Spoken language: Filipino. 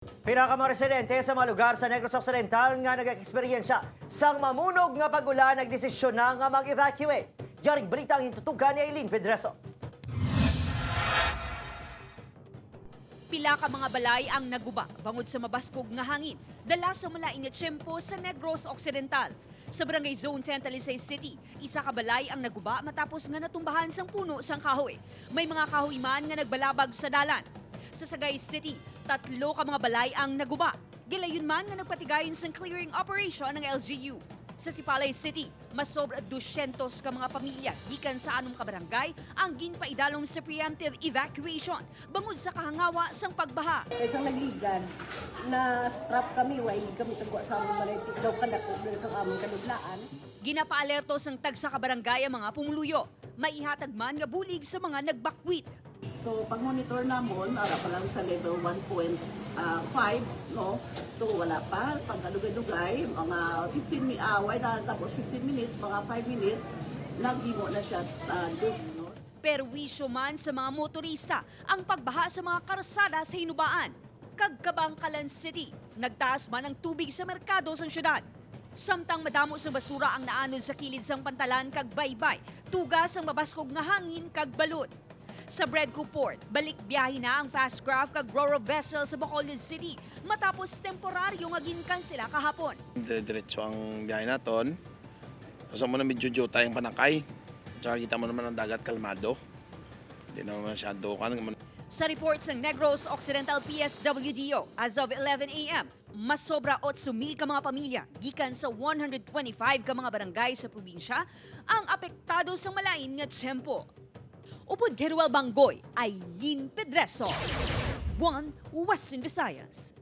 Pinaka mga residente sa mga lugar sa Negros Occidental nga nag-eksperyensya sang mamunog nga pag-ulan nagdesisyon na nga mag-evacuate. Yaring balita ang hintutugan ni Aileen Pedreso. Pila ka mga balay ang naguba bangod sa mabaskog nga hangin dala sa malain nga tiyempo sa Negros Occidental. Sa Barangay Zone 10 Talisay City, isa ka balay ang naguba matapos nga natumbahan sang puno sang kahoy. May mga kahoy man nga nagbalabag sa dalan. Sa Sagay City, 3 ka mga balay ang naguba. Gilayon man nga nagpatigayon sang clearing operation ng LGU. Sa Sipalay City, mas sobra 200 ka mga pamilya gikan sa anong kabarangay ang ginpaidalom sa preemptive evacuation bangod sa kahangawa sang pagbaha. Isang nagligan na trap kami, way kami tagwa sa among balay, daw kanako sa among kanudlaan. Ginapaalerto sang tag sa kabarangay ang mga pumuluyo. Maihatag man nga bulig sa mga nagbakwit. So pag-monitor namon, ara pa lang sa level 1.5, no? So wala pa, pagkalugay-lugay, mga 15 tapos 15 minutes, mga 5 minutes, nagimo na siya duf, no? Perwisyo man sa mga motorista ang pagbaha sa mga karsada sa hinubaan. Kagkabangkalan City, nagtaas man ang tubig sa merkado sa syudad. Samtang madamo sa basura ang naanod sa kilid sang pantalan kag baybay, tugas ang mabaskog nga hangin kag balot. Sa Bredco Port, balik biyahe na ang fast craft kag Roro vessel sa Bacolod City matapos temporaryo nga ginkansela kahapon. Dire-diretso ang biyahe naton. Kasi mo na medyo tayong panakay. Tsaka kita mo naman ang dagat kalmado. Hindi naman masyado. Sa reports ng Negros Occidental PSWDO, as of 11 a.m., mas sobra 8,000 ka mga pamilya, gikan sa 125 ka mga barangay sa probinsya, ang apektado sa malain nga tiyempo. Upod Keruel Bangoy, Aileen Pedreso, One Western Visayas.